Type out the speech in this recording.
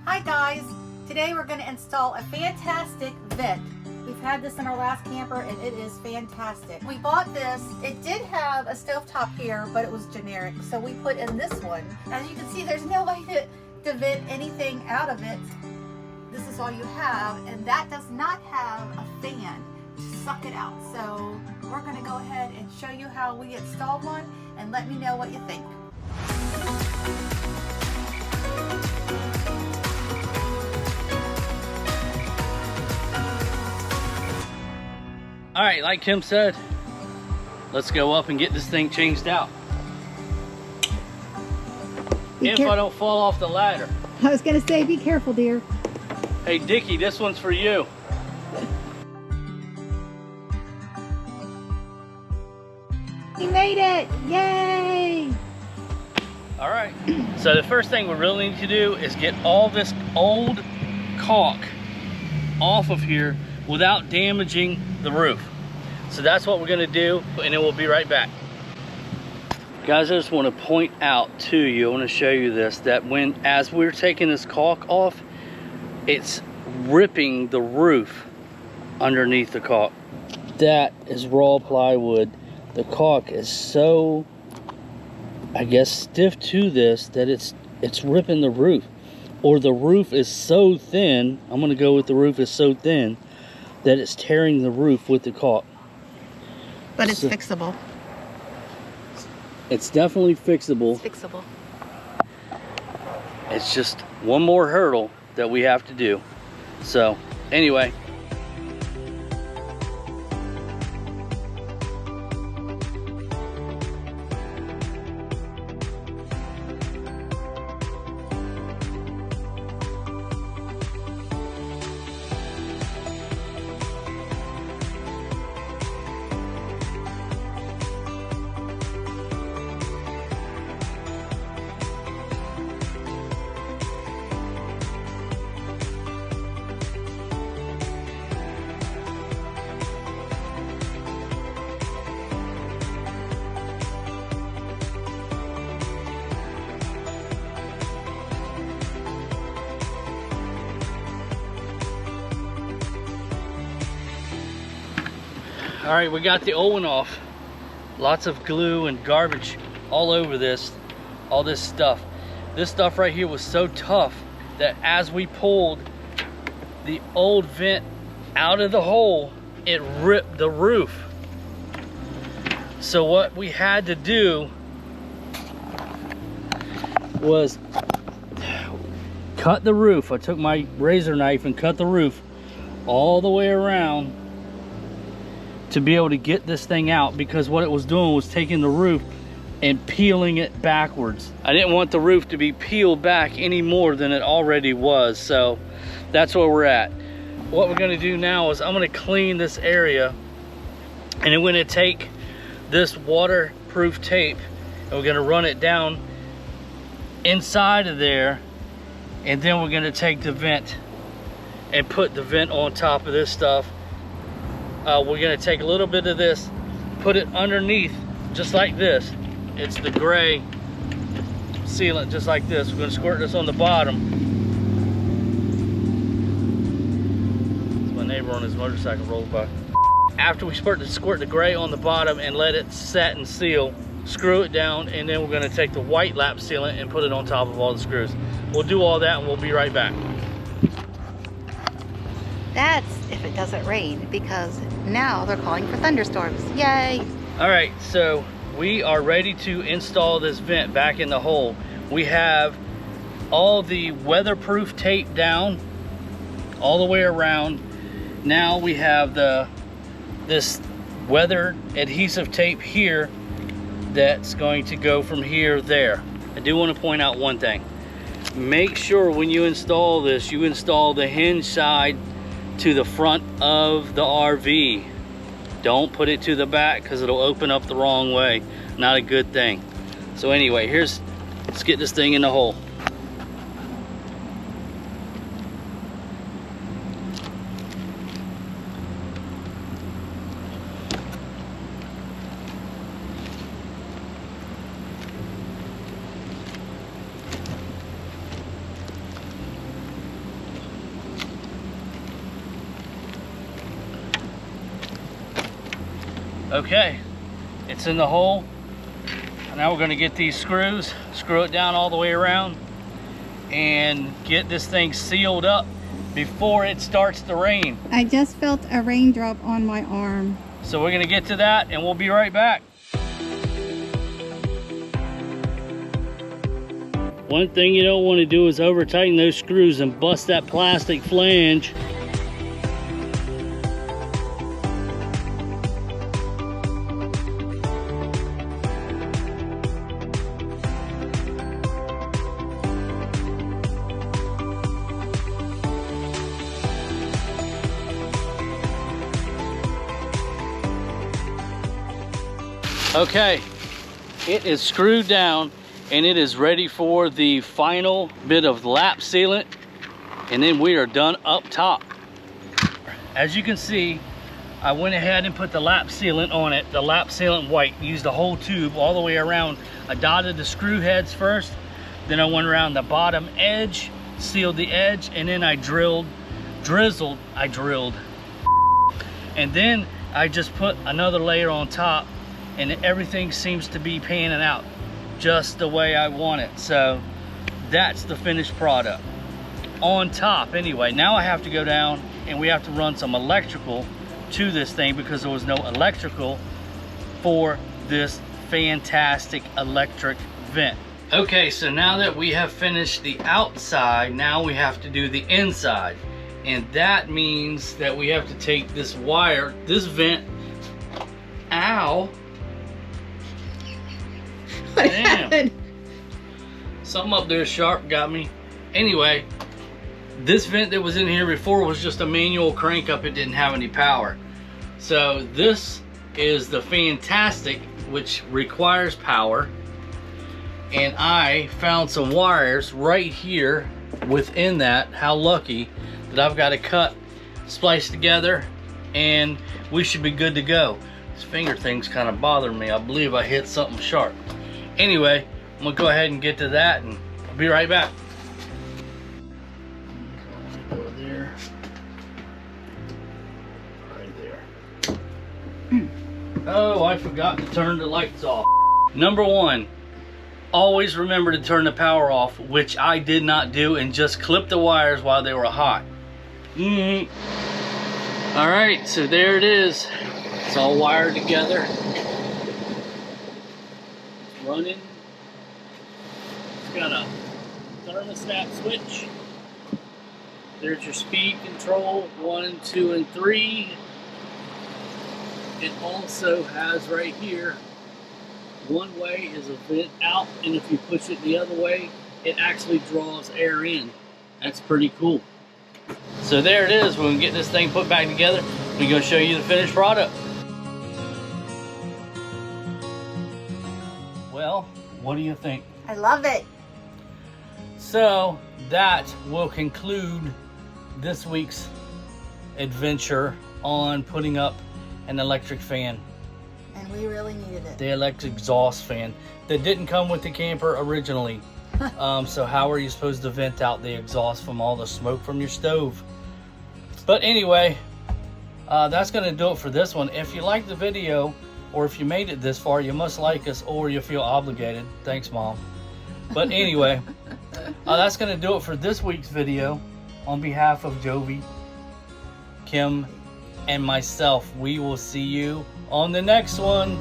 Hi guys, today we're going to install a Fan-tastic vent. We've had this in our last camper and it is fantastic. We bought this, it did have a stovetop here, but it was generic, so we put in this one. As you can see, there's no way to vent anything out of it. This is all you have, and that does not have a fan to suck it out. So we're going to go ahead and show you how we install one, and let me know what you think. All right, like Kim said, let's go up and get this thing changed out. If I don't fall off the ladder. I was gonna say, be careful, dear. Hey, Dickie, this one's for you. We made it! Yay! All right, so the first thing we really need to do is get all this old caulk off of here without damaging the roof. So that's what we're gonna do, and then we'll be right back. Guys, I just wanna point out to you, I wanna show you this, that as we're taking this caulk off, it's ripping the roof underneath the caulk. That is raw plywood. The caulk is so, I guess, stiff to this that it's ripping the roof. Or the roof is so thin, I'm gonna go with the roof is so thin that it's tearing the roof with the caulk. But it's fixable. It's definitely fixable. It's fixable. It's just one more hurdle that we have to do. So, anyway. All right, we got the old one off. Lots of glue and garbage all over this, all this stuff. This stuff right here was so tough that as we pulled the old vent out of the hole, it ripped the roof. So what we had to do was cut the roof. I took my razor knife and cut the roof all the way around to be able to get this thing out, because what it was doing was taking the roof and peeling it backwards. I didn't want the roof to be peeled back any more than it already was, so that's where we're at. What we're gonna do now is I'm gonna clean this area, and then we're gonna take this waterproof tape and we're gonna run it down inside of there, and then we're gonna take the vent and put the vent on top of this stuff. We're gonna take a little bit of this, put it underneath, just like this. It's the gray sealant, just like this. We're gonna squirt this on the bottom. It's my neighbor on his motorcycle rolled by. After we squirt the gray on the bottom and let it set and seal, screw it down, and then we're gonna take the white lap sealant and put it on top of all the screws. We'll do all that and we'll be right back. That's if it doesn't rain, because now they're calling for thunderstorms. Yay! All right, so we are ready to install this vent back in the hole. We have all the weatherproof tape down all the way around. Now we have this weather adhesive tape here that's going to go from here there. I do want to point out one thing. Make sure when you install this, you install the hinge side to the front of the RV. Don't put it to the back, because it'll open up the wrong way. Not a good thing. So anyway, let's get this thing in the hole. Okay, it's in the hole. Now we're gonna get these screws, screw it down all the way around, and get this thing sealed up before it starts to rain. I just felt a raindrop on my arm. So we're gonna get to that and we'll be right back. One thing you don't want to do is over tighten those screws and bust that plastic flange. Okay, it is screwed down and it is ready for the final bit of lap sealant, and then we are done up top. As you can see, I went ahead and put the lap sealant on it, the lap sealant white, used the whole tube all the way around. I dotted the screw heads first, then I went around the bottom edge, sealed the edge, and then I drilled, and then I just put another layer on top, and everything seems to be panning out just the way I want it. So that's the finished product on top. Anyway, now I have to go down and we have to run some electrical to this thing because there was no electrical for this Fan-tastic electric vent. Okay, so now that we have finished the outside, now we have to do the inside, and that means that we have to take this wire, this vent, ow, damn. Something up there sharp got me. Anyway, this vent that was in here before was just a manual crank up. It didn't have any power. So this is the Fan-tastic, which requires power. And I found some wires right here within that. How lucky that I've got to cut, splice together, and we should be good to go. This finger thing's kind of bothering me. I believe I hit something sharp. Anyway, I'm gonna go ahead and get to that and I'll be right back. Go there. Right there. Oh, I forgot to turn the lights off. Number one, always remember to turn the power off, which I did not do, and just clip the wires while they were hot. All right, so there it is. It's all wired together. Running. It's got a thermostat switch. There's your speed control, 1, 2, and 3. It also has right here, one way is a vent out, and if you push it the other way, it actually draws air in. That's pretty cool. So there it is. When we get this thing put back together, we're going to show you the finished product. Well, what do you think? I love it. So that will conclude this week's adventure on putting up an electric fan. And we really needed it. The electric exhaust fan that didn't come with the camper originally. So how are you supposed to vent out the exhaust from all the smoke from your stove? But anyway, that's going to do it for this one. If you like the video, or if you made it this far, you must like us, or you feel obligated. Thanks, Mom. But anyway, that's going to do it for this week's video. On behalf of Jovi, Kim, and myself, we will see you on the next one.